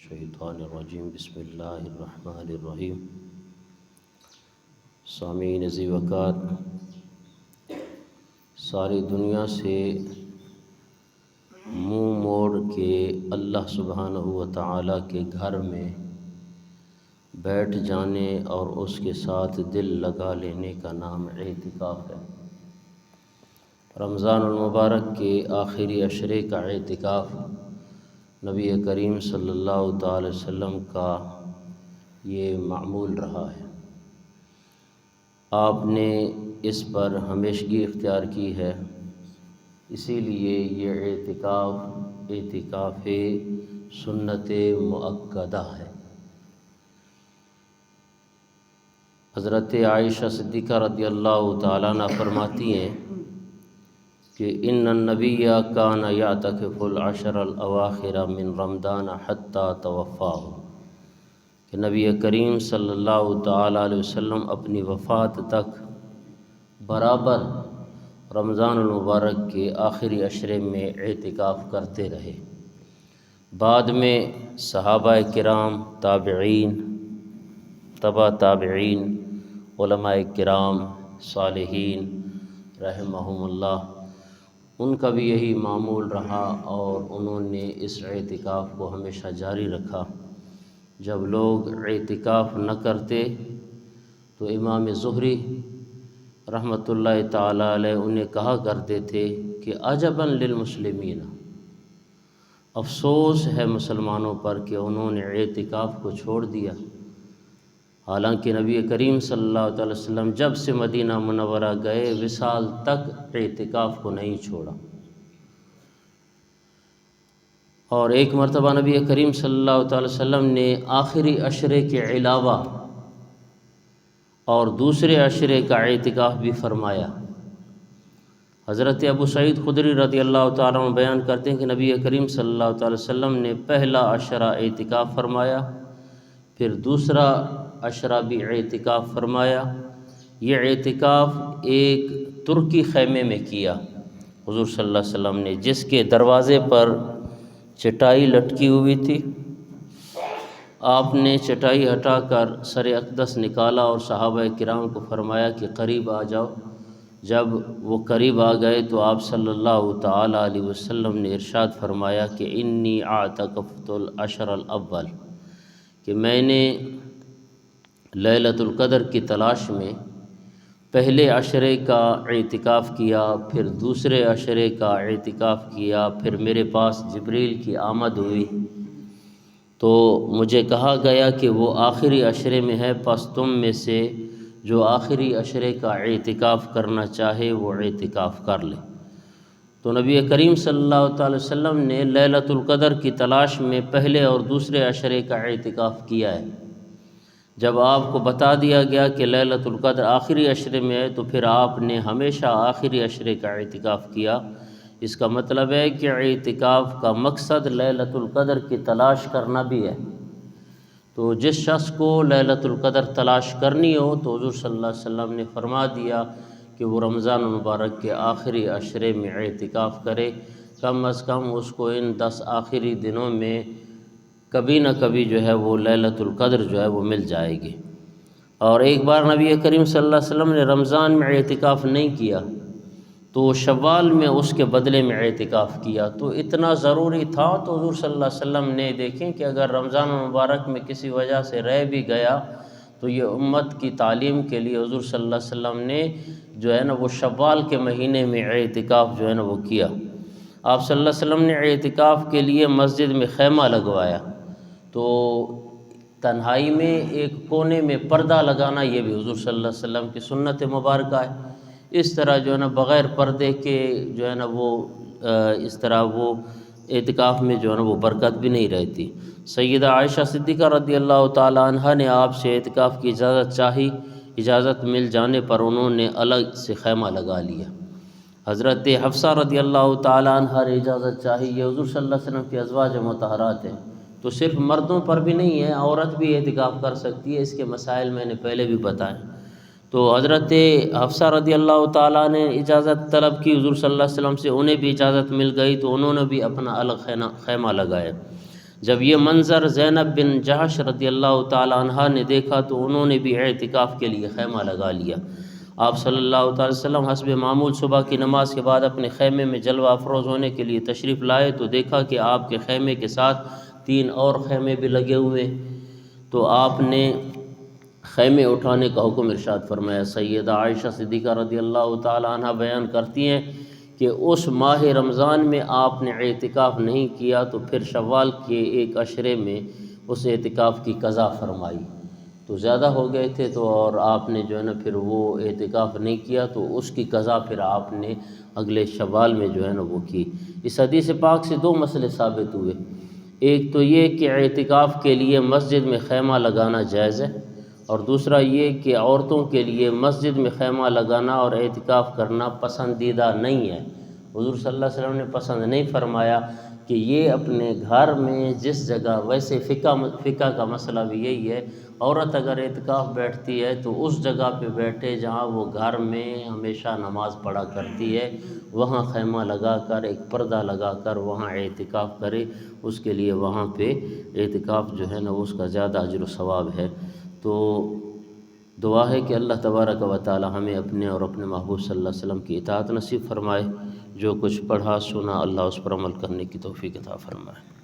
الشیطان الرجیم بسم اللہ الرحمن الرحیم۔ سامعین عزیز وقار، ساری دنیا سے منہ موڑ کے اللہ سبحانہ و تعالیٰ کے گھر میں بیٹھ جانے اور اس کے ساتھ دل لگا لینے کا نام اعتکاف ہے۔ رمضان المبارک کے آخری عشرے کا اعتکاف نبی کریم صلی اللہ تعالی وسلم کا یہ معمول رہا ہے۔ آپ نے اس پر ہمیشگی اختیار کی ہے، اسی لیے یہ اعتکاف سنت مؤکدہ ہے۔ حضرت عائشہ صدیقہ رضی اللہ تعالیٰ عنہ فرماتی ہیں کہ ان النبی کان یعتکف العشر الاواخر من رمضان حتی توفاہ، کہ نبی کریم صلی اللہ تعالیٰ علیہ وسلم اپنی وفات تک برابر رمضان المبارک کے آخری عشرے میں اعتکاف کرتے رہے۔ بعد میں صحابہ کرام، تابعین، تبع تابعین، علماء کرام، صالحین رحمہم اللہ، ان کا بھی یہی معمول رہا اور انہوں نے اس اعتکاف کو ہمیشہ جاری رکھا۔ جب لوگ اعتکاف نہ کرتے تو امام زہری رحمۃ اللہ تعالیٰ علیہ انہیں کہا کرتے تھے کہ عجباً للمسلمین، افسوس ہے مسلمانوں پر کہ انہوں نے اعتکاف کو چھوڑ دیا، حالانکہ نبی کریم صلی اللہ علیہ وسلم جب سے مدینہ منورہ گئے وصال تک اعتکاف کو نہیں چھوڑا۔ اور ایک مرتبہ نبی کریم صلی اللہ علیہ وسلم نے آخری عشرے کے علاوہ اور دوسرے عشرے کا اعتکاف بھی فرمایا۔ حضرت ابو سعید خدری رضی اللہ تعالیٰ عنہ بیان کرتے ہیں کہ نبی کریم صلی اللہ علیہ وسلم نے پہلا عشرہ اعتکاف فرمایا، پھر دوسرا عشرہ بھی اعتکاف فرمایا۔ یہ اعتکاف ایک ترکی خیمے میں کیا حضور صلی اللہ علیہ وسلم نے، جس کے دروازے پر چٹائی لٹکی ہوئی تھی۔ آپ نے چٹائی ہٹا کر سر اقدس نکالا اور صحابہ کرام کو فرمایا کہ قریب آ جاؤ۔ جب وہ قریب آ گئے تو آپ صلی اللہ تعالیٰ علیہ وسلم نے ارشاد فرمایا کہ انی اعتکفت العشر الاول، کہ میں نے لیلۃ القدر کی تلاش میں پہلے عشرے کا اعتکاف کیا، پھر دوسرے عشرے کا اعتکاف کیا، پھر میرے پاس جبریل کی آمد ہوئی تو مجھے کہا گیا کہ وہ آخری عشرے میں ہے، پس تم میں سے جو آخری عشرے کا اعتکاف کرنا چاہے وہ اعتکاف کر لے۔ تو نبی کریم صلی اللہ تعالی وسلم نے لیلۃ القدر کی تلاش میں پہلے اور دوسرے عشرے کا اعتکاف کیا ہے۔ جب آپ کو بتا دیا گیا کہ لیلۃ القدر آخری عشرے میں ہے تو پھر آپ نے ہمیشہ آخری عشرے کا اعتکاف کیا۔ اس کا مطلب ہے کہ اعتکاف کا مقصد لیلۃ القدر کی تلاش کرنا بھی ہے۔ تو جس شخص کو لیلۃ القدر تلاش کرنی ہو تو حضور صلی اللہ علیہ وسلم نے فرما دیا کہ وہ رمضان المبارک کے آخری عشرے میں اعتکاف کرے، کم از کم اس کو ان 10 آخری دنوں میں کبھی نہ کبھی جو ہے وہ لیلۃ القدر جو ہے وہ مل جائے گی۔ اور ایک بار نبی کریم صلی اللہ علیہ وسلم نے رمضان میں اعتکاف نہیں کیا تو شوال میں اس کے بدلے میں اعتکاف کیا، تو اتنا ضروری تھا تو حضور صلی اللہ علیہ وسلم نے دیکھیں کہ اگر رمضان مبارک میں کسی وجہ سے رہ بھی گیا تو یہ امت کی تعلیم کے لیے حضور صلی اللہ علیہ وسلم نے جو ہے نا وہ شوال کے مہینے میں اعتکاف جو ہے نا وہ کیا۔ آپ صلی اللہ علیہ وسلم نے اعتکاف کے لیے مسجد میں خیمہ لگوایا، تو تنہائی میں ایک کونے میں پردہ لگانا یہ بھی حضور صلی اللہ علیہ وسلم کی سنت مبارکہ ہے۔ اس طرح جو ہے نا بغیر پردے کے جو ہے نا وہ اس طرح وہ اعتکاف میں جو ہے نا وہ برکت بھی نہیں رہتی۔ سیدہ عائشہ صدیقہ رضی اللہ تعالی عنہا نے آپ سے اعتکاف کی اجازت چاہی، اجازت مل جانے پر انہوں نے الگ سے خیمہ لگا لیا۔ حضرت حفصہ رضی اللہ تعالی عنہا نے اجازت چاہی، یہ حضور صلی اللہ علیہ وسلم کی ازواج مطہرات ہیں، تو صرف مردوں پر بھی نہیں ہے، عورت بھی اعتکاف کر سکتی ہے، اس کے مسائل میں نے پہلے بھی بتائے۔ تو حضرت حفصہ رضی اللہ تعالیٰ نے اجازت طلب کی حضور صلی اللہ علیہ وسلم سے، انہیں بھی اجازت مل گئی تو انہوں نے بھی اپنا الگ خیمہ لگایا۔ جب یہ منظر زینب بن جہش رضی اللہ تعالی عنہ نے دیکھا تو انہوں نے بھی اعتکاف کے لیے خیمہ لگا لیا۔ آپ صلی اللہ تعالی وسلم حسب معمول صبح کی نماز کے بعد اپنے خیمے میں جلوہ افروز ہونے کے لیے تشریف لائے تو دیکھا کہ آپ کے خیمے کے ساتھ 3 اور خیمے بھی لگے ہوئے، تو آپ نے خیمے اٹھانے کا حکم ارشاد فرمایا۔ سیدہ عائشہ صدیقہ رضی اللہ تعالی عنہ بیان کرتی ہیں کہ اس ماہ رمضان میں آپ نے اعتکاف نہیں کیا تو پھر شوال کے ایک عشرے میں اس اعتکاف کی قضا فرمائی، تو زیادہ ہو گئے تھے تو اور آپ نے جو ہے نا پھر وہ اعتکاف نہیں کیا تو اس کی قضا پھر آپ نے اگلے شوال میں جو ہے نا وہ کی۔ اس حدیث پاک سے 2 مسئلے ثابت ہوئے، ایک تو یہ کہ اعتکاف کے لیے مسجد میں خیمہ لگانا جائز ہے، اور دوسرا یہ کہ عورتوں کے لیے مسجد میں خیمہ لگانا اور اعتکاف کرنا پسندیدہ نہیں ہے۔ حضور صلی اللہ علیہ وسلم نے پسند نہیں فرمایا کہ یہ اپنے گھر میں جس جگہ، ویسے فقہ کا مسئلہ بھی یہی ہے، عورت اگر اعتکاف بیٹھتی ہے تو اس جگہ پہ بیٹھے جہاں وہ گھر میں ہمیشہ نماز پڑھا کرتی ہے، وہاں خیمہ لگا کر ایک پردہ لگا کر وہاں اعتکاف کرے، اس کے لیے وہاں پہ اعتکاف جو ہے نا اس کا زیادہ اجر و ثواب ہے۔ تو دعا ہے کہ اللہ تبارک و تعالی ہمیں اپنے اور اپنے محبوب صلی اللہ علیہ وسلم کی اطاعت نصیب فرمائے، جو کچھ پڑھا سنا اللہ اس پر عمل کرنے کی توفیق عطا فرمائے۔